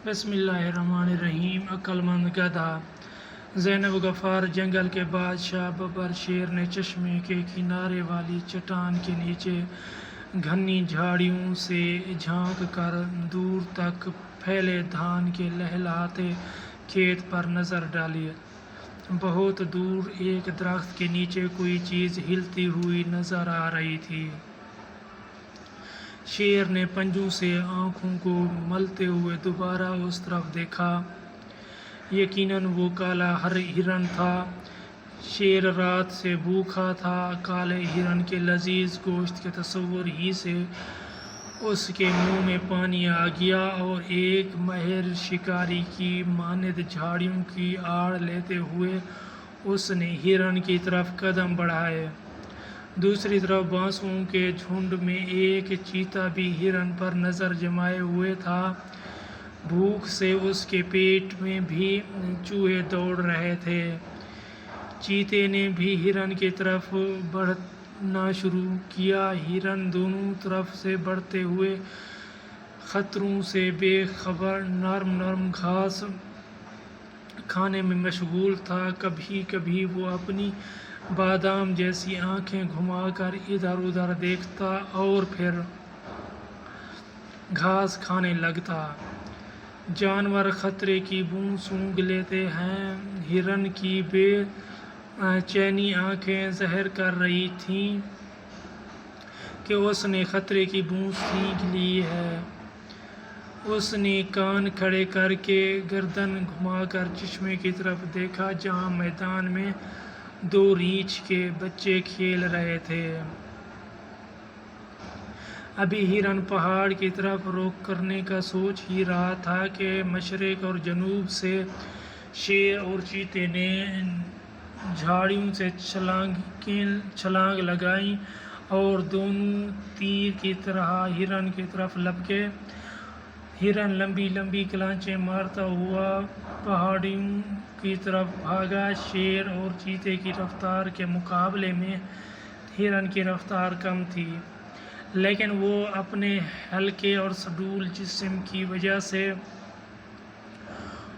بسم اللہ الرحمن الرحیم۔ عقلمند گدھا۔ زینب غفار۔ جنگل کے بادشاہ ببر شیر نے چشمے کے کنارے والی چٹان کے نیچے گھنی جھاڑیوں سے جھانک کر دور تک پھیلے دھان کے لہلہاتے کھیت پر نظر ڈالی۔ بہت دور ایک درخت کے نیچے کوئی چیز ہلتی ہوئی نظر آ رہی تھی۔ شیر نے پنجوں سے آنکھوں کو ملتے ہوئے دوبارہ اس طرف دیکھا۔ یقیناً وہ کالا ہرن تھا۔ شیر رات سے بھوکا تھا۔ کالے ہرن کے لذیذ گوشت کے تصور ہی سے اس کے منہ میں پانی آ گیا اور ایک ماہر شکاری کی مانند جھاڑیوں کی آڑ لیتے ہوئے اس نے ہرن کی طرف قدم بڑھائے۔ دوسری طرف بانسوں کے جھنڈ میں ایک چیتا بھی ہرن پر نظر جمائے ہوئے تھا۔ بھوک سے اس کے پیٹ میں بھی چوہے دوڑ رہے تھے۔ چیتے نے بھی ہرن کی طرف بڑھنا شروع کیا۔ ہرن دونوں طرف سے بڑھتے ہوئے خطروں سے بے خبر نرم نرم گھاس کھانے میں مشغول تھا۔ کبھی کبھی وہ اپنی بادام جیسی آنکھیں گھما کر ادھر ادھر دیکھتا اور پھر گھاس کھانے لگتا۔ جانور خطرے کی بو سونگھ لیتے ہیں۔ ہرن کی بے چینی آنکھیں ظاہر کر رہی تھیں کہ اس نے خطرے کی بو سینکھ لی ہے۔ اس نے کان کھڑے کر کے گردن گھما کر چشمے کی طرف دیکھا جہاں میدان میں دو ریچھ کے بچے کھیل رہے تھے۔ ابھی ہرن پہاڑ کی طرف رخ کرنے کا سوچ ہی رہا تھا کہ مشرق اور جنوب سے شیر اور چیتے نے جھاڑیوں سے چھلانگ لگائی اور دونوں تیر کی طرح ہرن کی طرف لپکے۔ ہرن لمبی لمبی کلانچیں مارتا ہوا پہاڑیوں کی طرف بھاگا۔ شیر اور چیتے کی رفتار کے مقابلے میں ہرن کی رفتار کم تھی، لیکن وہ اپنے ہلکے اور سڈول جسم کی وجہ سے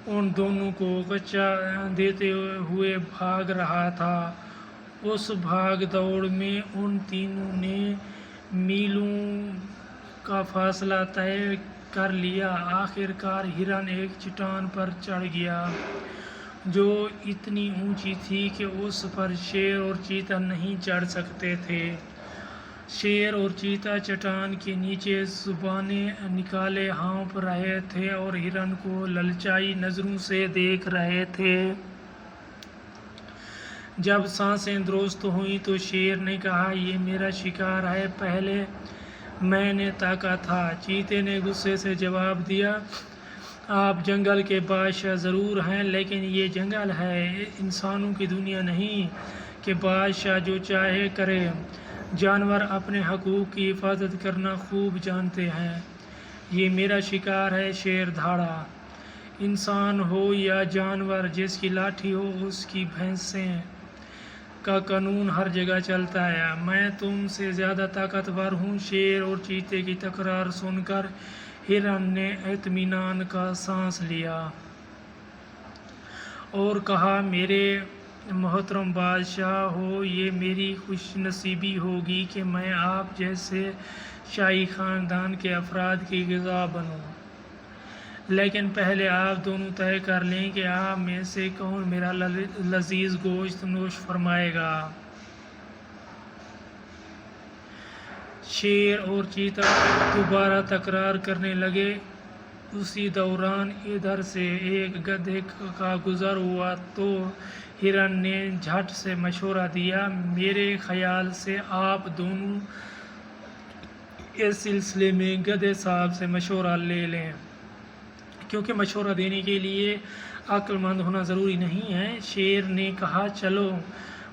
ان دونوں کو غچہ دیتے ہوئے بھاگ رہا تھا۔ اس بھاگ دوڑ میں ان تینوں نے میلوں کا فاصلہ طے کر لیا۔ آخر کار ہرن ایک چٹان پر چڑھ گیا جو اتنی اونچی تھی کہ اس پر شیر اور چیتا نہیں چڑھ سکتے تھے۔ شیر اور چیتا چٹان کے نیچے زبانیں نکالے ہانپ رہے تھے اور ہرن کو للچائی نظروں سے دیکھ رہے تھے۔ جب سانسیں درست ہوئیں تو شیر نے کہا، یہ میرا شکار ہے، پہلے میں نے تاکا تھا۔ چیتے نے غصے سے جواب دیا، آپ جنگل کے بادشاہ ضرور ہیں، لیکن یہ جنگل ہے، انسانوں کی دنیا نہیں کہ بادشاہ جو چاہے کرے۔ جانور اپنے حقوق کی حفاظت کرنا خوب جانتے ہیں۔ یہ میرا شکار ہے۔ شیر دھاڑا۔ انسان ہو یا جانور، جس کی لاٹھی ہو اس کی بھینسیں کا قانون ہر جگہ چلتا ہے۔ میں تم سے زیادہ طاقتور ہوں۔ شیر اور چیتے کی تکرار سن کر ہرن نے اطمینان کا سانس لیا اور کہا، میرے محترم بادشاہ ہو، یہ میری خوش نصیبی ہوگی کہ میں آپ جیسے شاہی خاندان کے افراد کی غذا بنوں، لیکن پہلے آپ دونوں طے کر لیں کہ آپ میں سے کون میرا لذیذ گوشت نوش فرمائے گا۔ شیر اور چیتا دوبارہ تکرار کرنے لگے۔ اسی دوران ادھر سے ایک گدھے کا گزر ہوا تو ہرن نے جھٹ سے مشورہ دیا، میرے خیال سے آپ دونوں اس سلسلے میں گدھے صاحب سے مشورہ لے لیں، کیونکہ مشورہ دینے کے لیے عقل مند ہونا ضروری نہیں ہے۔ شیر نے کہا، چلو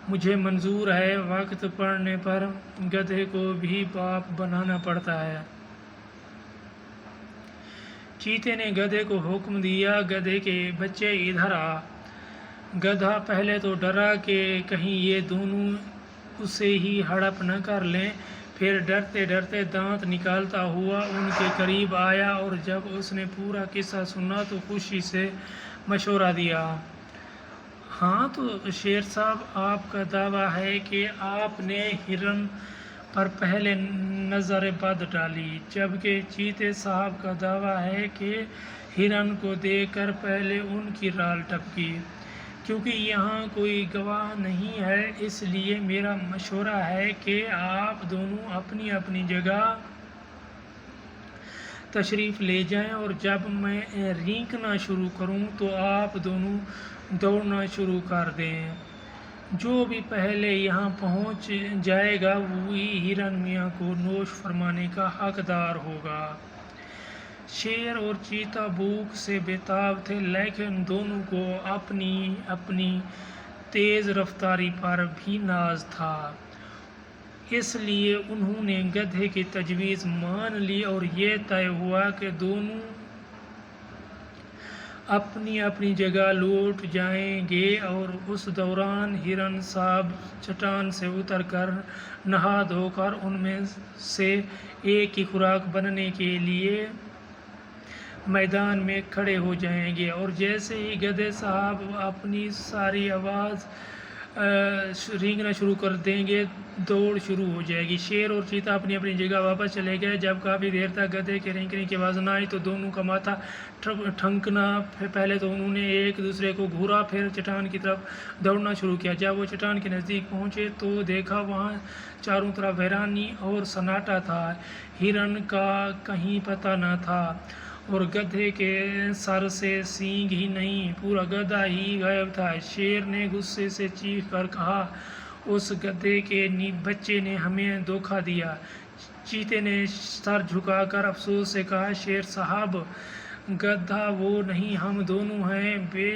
مجھے منظور ہے۔ وقت پڑنے پر گدھے کو بھی باپ بنانا پڑتا ہے۔ چیتے نے گدھے کو حکم دیا، گدھے کے بچے ادھر آ۔ گدھا پہلے تو ڈرا کہ کہیں یہ دونوں اسے ہی ہڑپ نہ کر لیں، پھر ڈرتے ڈرتے دانت نکالتا ہوا ان کے قریب آیا، اور جب اس نے پورا قصہ سنا تو خوشی سے مشورہ دیا۔ ہاں تو شیر صاحب، آپ کا دعویٰ ہے کہ آپ نے ہرن پر پہلے نظر بد ڈالی، جبکہ چیتے صاحب کا دعویٰ ہے کہ ہرن کو دیکھ کر پہلے ان کی رال ٹپکی۔ کیونکہ یہاں کوئی گواہ نہیں ہے، اس لیے میرا مشورہ ہے کہ آپ دونوں اپنی اپنی جگہ تشریف لے جائیں، اور جب میں رینکنا شروع کروں تو آپ دونوں دوڑنا شروع کر دیں۔ جو بھی پہلے یہاں پہنچ جائے گا وہی ہرن میاں کو نوش فرمانے کا حقدار ہوگا۔ شیر اور چیتا بھوک سے بےتاب تھے، لیکن دونوں کو اپنی اپنی تیز رفتاری پر بھی ناز تھا، اس لیے انہوں نے گدھے کی تجویز مان لی اور یہ طے ہوا کہ دونوں اپنی اپنی جگہ لوٹ جائیں گے، اور اس دوران ہرن صاحب چٹان سے اتر کر نہا دھو کر ان میں سے ایک کی خوراک بننے کے لیے میدان میں کھڑے ہو جائیں گے، اور جیسے ہی گدھے صاحب اپنی ساری آواز رینگنا شروع کر دیں گے دوڑ شروع ہو جائے گی۔ شیر اور چیتا اپنی اپنی جگہ واپس چلے گئے۔ جب کافی دیر تک گدھے کے رینکنے کی آواز نہ آئی تو دونوں کا ماتھا ٹھنکنا۔ پہلے تو انہوں نے ایک دوسرے کو گھورا، پھر چٹان کی طرف دوڑنا شروع کیا۔ جب وہ چٹان کے نزدیک پہنچے تو دیکھا وہاں چاروں طرف ویرانی اور سناٹا تھا، ہرن کا کہیں پتہ نہ تھا، اور گدھے کے سر سے سینگ ہی نہیں پورا گدھا ہی غائب تھا۔ شیر نے غصے سے چیخ کر کہا، اس گدھے کے بچے نے ہمیں دھوکہ دیا۔ چیتے نے سر جھکا کر افسوس سے کہا، شیر صاحب، گدھا وہ نہیں، ہم دونوں ہیں۔ بے